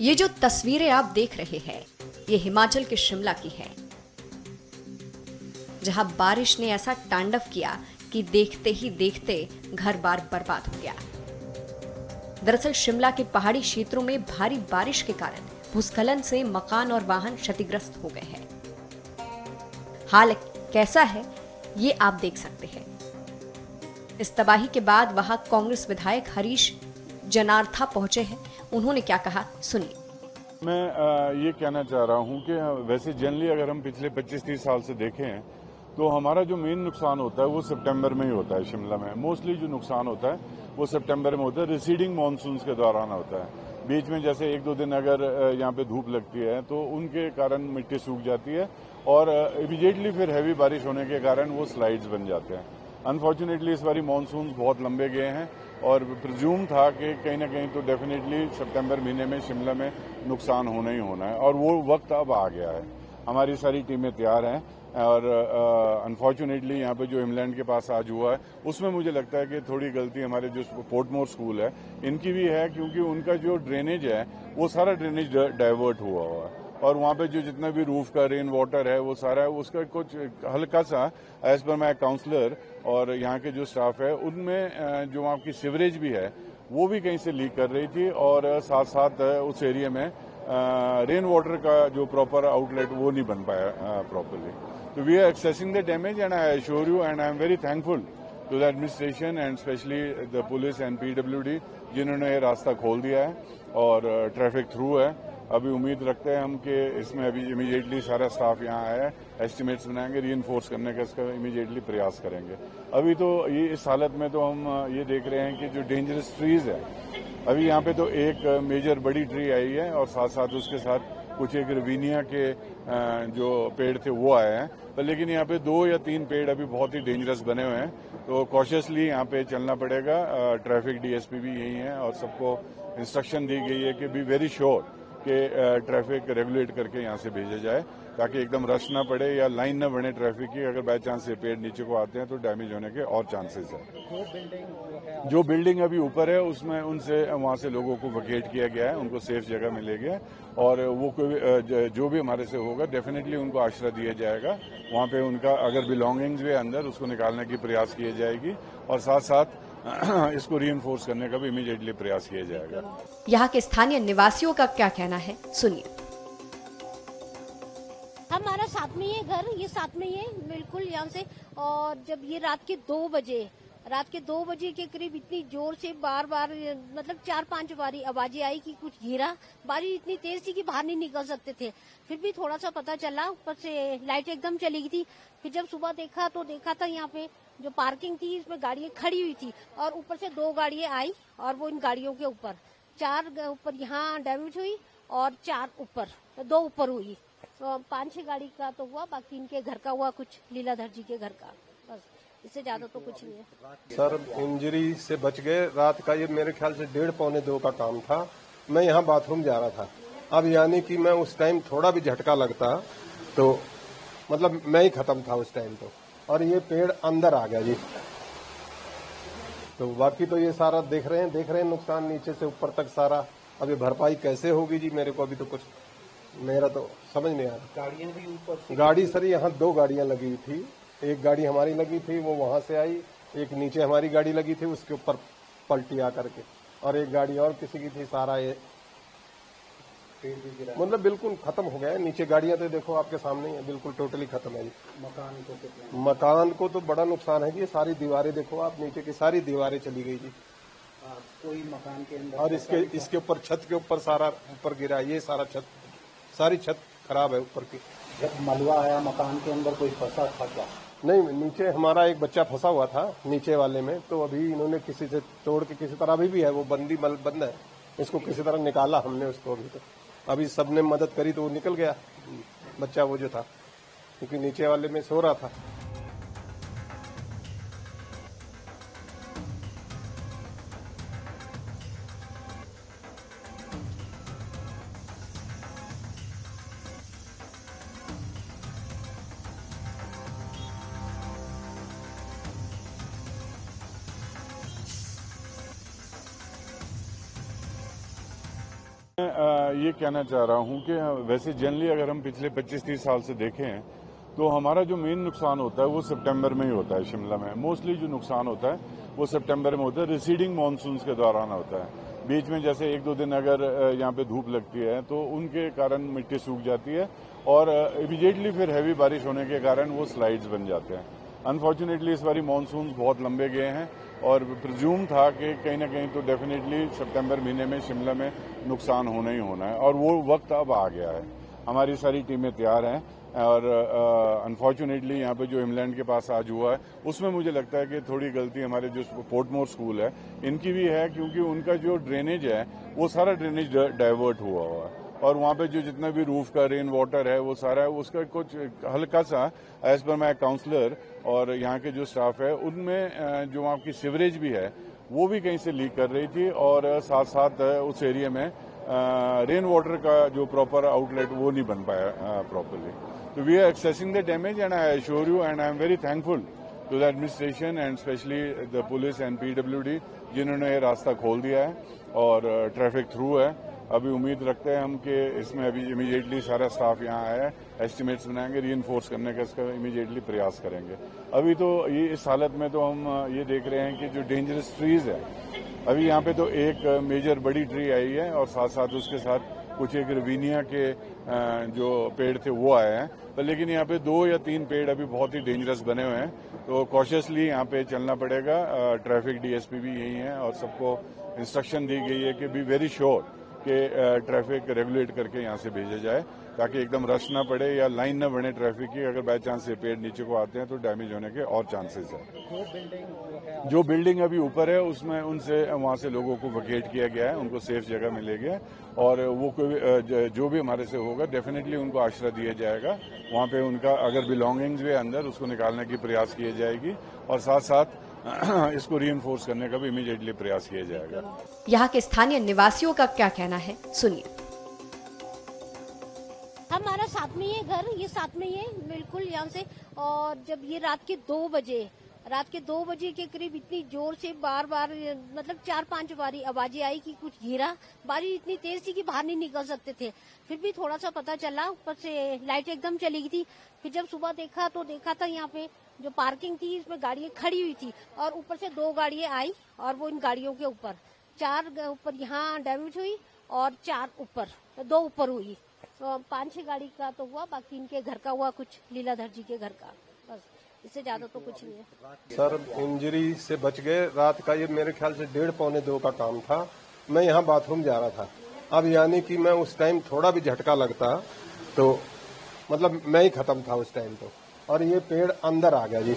ये जो तस्वीरें आप देख रहे हैं, ये हिमाचल के शिमला की है, जहां बारिश ने ऐसा तांडव किया कि देखते ही देखते घर बार बर्बाद हो गया। दरअसल शिमला के पहाड़ी क्षेत्रों में भारी बारिश के कारण भूस्खलन से मकान और वाहन क्षतिग्रस्त हो गए हैं। हाल कैसा है ये आप देख सकते हैं। इस तबाही के बाद वहां कांग्रेस विधायक हरीश जनार्था पहुंचे हैं। उन्होंने क्या कहा सुनिए। मैं ये कहना चाह रहा हूं कि वैसे जनरली अगर हम पिछले 25-30 साल से देखें तो हमारा जो मेन नुकसान होता है वो सितंबर में ही होता है। शिमला में मोस्टली जो नुकसान होता है वो सितंबर में होता है, रिसीडिंग मानसून के दौरान होता है। बीच में जैसे 1-2 दिन अगर यहाँ पे धूप लगती है तो उनके कारण मिट्टी सूख जाती है और इमीडिएटली फिर हैवी बारिश होने के कारण वो स्लाइड्स बन जाते हैं। अनफॉर्चुनेटली इस बारी मानसून बहुत लंबे गए हैं और प्रिज्यूम था कि कहीं ना कहीं तो डेफिनेटली सितंबर महीने में शिमला में नुकसान होना ही होना है और वो वक्त अब आ गया है। हमारी सारी टीमें तैयार हैं और अनफॉर्चुनेटली यहाँ पे जो इंग्लैंड के पास आज हुआ है उसमें मुझे लगता है कि थोड़ी गलती हमारे जो पोर्टमोर स्कूल है इनकी भी है, क्योंकि उनका जो ड्रेनेज है वो सारा ड्रेनेज डाइवर्ट हुआ है और वहाँ पे जो जितना भी रूफ का रेन वाटर है वो सारा है, उसका कुछ हल्का सा एज पर माई काउंसलर और यहाँ के जो स्टाफ है उनमें जो आपकी सीवरेज भी है वो भी कहीं से लीक कर रही थी और साथ साथ उस एरिया में रेन वाटर का जो प्रॉपर आउटलेट वो नहीं बन पाया प्रॉपरली। तो we are assessing the damage and I assure you and I am very thankful to the administration and specially the police and PWD जिन्होंने ये रास्ता खोल दिया है और ट्रैफिक थ्रू है। अभी उम्मीद रखते हैं हम कि इसमें अभी इमीडिएटली सारा स्टाफ यहाँ आया है, एस्टिमेट्स बनाएंगे, रीइंफोर्स करने का इसका इमीडिएटली प्रयास करेंगे। अभी तो ये इस हालत में तो हम ये देख रहे हैं कि जो डेंजरस ट्रीज है अभी यहाँ पे तो एक मेजर बड़ी ट्री आई है और साथ साथ उसके साथ कुछ एक रवीनिया के जो पेड़ थे वो आए हैं, पर लेकिन यहाँ पे 2 या 3 पेड़ अभी बहुत ही डेंजरस बने हुए हैं। तो कॉशियसली यहाँ पे चलना पड़ेगा। ट्रैफिक DSP भी यही है और सबको इंस्ट्रक्शन दी गई है कि बी वेरी श्योर कि ट्रैफिक रेगुलेट करके यहाँ से भेजा जाए ताकि एकदम रश ना पड़े या लाइन न बने ट्रैफिक की। अगर बाय चांस ये पेड़ नीचे को आते हैं तो डैमेज होने के और चांसेस है। जो बिल्डिंग अभी ऊपर है उसमें उनसे वहाँ से लोगों को वकेट किया गया है, उनको सेफ जगह मिलेगी और वो जो भी हमारे से होगा डेफिनेटली उनको आश्रय दिया जाएगा। वहाँ पे उनका अगर बिलोंगिंग्स भी अंदर उसको निकालने की प्रयास किए जाएगी और साथ साथ इसको रीइंफोर्स करने का भी इमीडिएटली प्रयास किया जाएगा। यहाँ के स्थानीय निवासियों का क्या कहना है सुनिए। हमारा साथ में ही है घर, ये साथ में ही है बिल्कुल यहाँ से। और जब ये रात के 2 बजे के करीब इतनी जोर से बार मतलब 4-5 बारी आवाजें आई कि कुछ गिरा। बारिश इतनी तेज थी कि बाहर नहीं निकल सकते थे। फिर भी थोड़ा सा पता चला, ऊपर से लाइट एकदम चली गई थी। फिर जब सुबह देखा था यहाँ पे जो पार्किंग थी इसमें गाड़ियां खड़ी हुई थी और ऊपर से 2 गाड़ियां आई और वो इन गाड़ियों के ऊपर 4 ऊपर यहाँ डैमेज हुई और 4 ऊपर 2 ऊपर हुई। तो 5-6 गाड़ी का तो हुआ, बाकी इनके घर का हुआ, कुछ लीलाधर जी के घर का, बस इससे ज्यादा तो कुछ नहीं है। सर इंजरी से बच गए। रात का ये मेरे ख्याल से 1:30-2 का काम था। मैं यहाँ बाथरूम जा रहा था। अब यानी कि मैं उस टाइम थोड़ा भी झटका लगता तो मतलब मैं ही खत्म था उस टाइम तो, और ये पेड़ अंदर आ गया जी। तो बाकी तो ये सारा देख रहे हैं नुकसान नीचे से ऊपर तक सारा। अब ये भरपाई कैसे होगी जी, मेरे को अभी तो कुछ मेरा तो समझ नहीं आ रहा। गाड़ियां भी ऊपर, गाड़ी सर यहाँ 2 गाड़ियां लगी थी। एक गाड़ी हमारी लगी थी, वो वहां से आई। एक नीचे हमारी गाड़ी लगी थी, उसके ऊपर पलटी आकर के, और एक गाड़ी और किसी की थी। सारा ये मतलब बिल्कुल खत्म हो गया है। नीचे गाड़ियां तो देखो आपके सामने ही है, बिल्कुल टोटली खत्म है जी। मकान को तो बड़ा नुकसान है जी। ये सारी दीवारें देखो आप, नीचे की सारी दीवारें चली गई जी। कोई मकान के अंदर, और इसके ऊपर छत के ऊपर सारा ऊपर गिरा। ये सारी छत खराब है ऊपर की। जब मलबा आया मकान के अंदर कोई फंसा था क्या? नहीं, नीचे हमारा एक बच्चा फंसा हुआ था नीचे वाले में, तो अभी इन्होंने किसी से तोड़ के किसी तरह भी है वो बंद है, इसको किसी तरह निकाला हमने उसको। अभी सबने मदद करी तो वो निकल गया बच्चा वो जो था, क्योंकि नीचे वाले में सो रहा था। ये कहना चाह रहा हूँ कि वैसे जनरली अगर हम पिछले 25-30 साल से देखें तो हमारा जो मेन नुकसान होता है वो सितंबर में ही होता है शिमला में। मोस्टली जो नुकसान होता है वो सितंबर में होता है, रिसीडिंग मानसून के दौरान होता है। बीच में जैसे 1-2 दिन अगर यहाँ पे धूप लगती है तो उनके कारण मिट्टी सूख जाती है और इमीडिएटली फिर हैवी बारिश होने के कारण वो स्लाइड्स बन जाते हैं। अनफॉर्चुनेटली इस बारी मानसून बहुत लंबे गए हैं और प्रिज्यूम था कि कहीं ना कहीं तो डेफिनेटली सितंबर महीने में शिमला में नुकसान होना ही होना है और वो वक्त अब आ गया है। हमारी सारी टीमें तैयार हैं और अनफॉर्चुनेटली यहाँ पे जो इंग्लैंड के पास आज हुआ है उसमें मुझे लगता है कि थोड़ी गलती हमारे जो पोर्टमोर स्कूल है इनकी भी है, क्योंकि उनका जो ड्रेनेज है वो सारा ड्रेनेज डाइवर्ट हुआ है और वहाँ पे जो जितना भी रूफ का रेन वाटर है वो सारा है, उसका कुछ हल्का सा एज पर माई काउंसलर और यहाँ के जो स्टाफ है उनमें जो आपकी सीवरेज भी है वो भी कहीं से लीक कर रही थी और साथ साथ उस एरिया में रेन वाटर का जो प्रॉपर आउटलेट वो नहीं बन पाया प्रॉपरली। तो we are assessing the damage and I assure you and I am very thankful to the administration and specially the police and PWD जिन्होंने ये रास्ता खोल दिया है और ट्रैफिक थ्रू है। अभी उम्मीद रखते हैं हम कि इसमें अभी इमीडिएटली सारा स्टाफ यहाँ आया है, एस्टिमेट्स बनाएंगे, रीइंफोर्स करने का इसका इमीडिएटली प्रयास करेंगे। अभी तो ये इस हालत में तो हम ये देख रहे हैं कि जो डेंजरस ट्रीज है अभी यहाँ पे तो एक मेजर बड़ी ट्री आई है और साथ साथ उसके साथ कुछ एक रवीनिया के जो पेड़ थे वो आए हैं, पर लेकिन यहाँ पे 2 या 3 पेड़ अभी बहुत ही डेंजरस बने हुए हैं। तो कॉशियसली यहाँ पे चलना पड़ेगा। ट्रैफिक DSP भी यही है और सबको इंस्ट्रक्शन दी गई है कि बी वेरी श्योर कि ट्रैफिक रेगुलेट करके यहाँ से भेजा जाए ताकि एकदम रश ना पड़े या लाइन न बने ट्रैफिक की। अगर बाय चांस ये पेड़ नीचे को आते हैं तो डैमेज होने के और चांसेस है। जो बिल्डिंग अभी ऊपर है उसमें उनसे वहाँ से लोगों को वकेट किया गया है, उनको सेफ जगह मिलेगी और वो कोई जो भी हमारे से होगा डेफिनेटली उनको आश्रय दिया जाएगा। वहाँ पे उनका अगर बिलोंगिंग्स भी अंदर उसको निकालने की प्रयास किए जाएगी और साथ साथ इसको रीइंफोर्स करने का भी इमीडिएटली प्रयास किया जाएगा। यहाँ के स्थानीय निवासियों का क्या कहना है, सुनिए। हमारा साथ में ही है घर, ये साथ में ही है बिल्कुल यहाँ से। और जब ये रात के 2 बजे के करीब इतनी जोर से बार बार मतलब 4-5 बारी आवाजें आई कि कुछ गिरा। बारिश इतनी तेज थी कि बाहर नहीं निकल सकते थे। फिर भी थोड़ा सा पता चला, ऊपर से लाइट एकदम चली गई थी। फिर जब सुबह देखा तो देखा था यहाँ पे जो पार्किंग थी इसमें गाड़ियां खड़ी हुई थी और ऊपर से 2 गाड़ियां आई और वो इन गाड़ियों के ऊपर 4 ऊपर यहाँ डैमेज हुई और 4 ऊपर 2 ऊपर हुई। तो 5-6 गाड़ी का तो हुआ, बाकी इनके घर का हुआ, कुछ लीलाधर जी के घर का, बस इससे ज्यादा तो कुछ नहीं है। सर इंजरी से बच गए। रात का ये मेरे ख्याल से 1:30-2 का काम था। मैं यहाँ बाथरूम जा रहा था। अब यानी कि मैं उस टाइम थोड़ा भी झटका लगता तो मतलब मैं ही खत्म था उस टाइम तो, और ये पेड़ अंदर आ गया जी।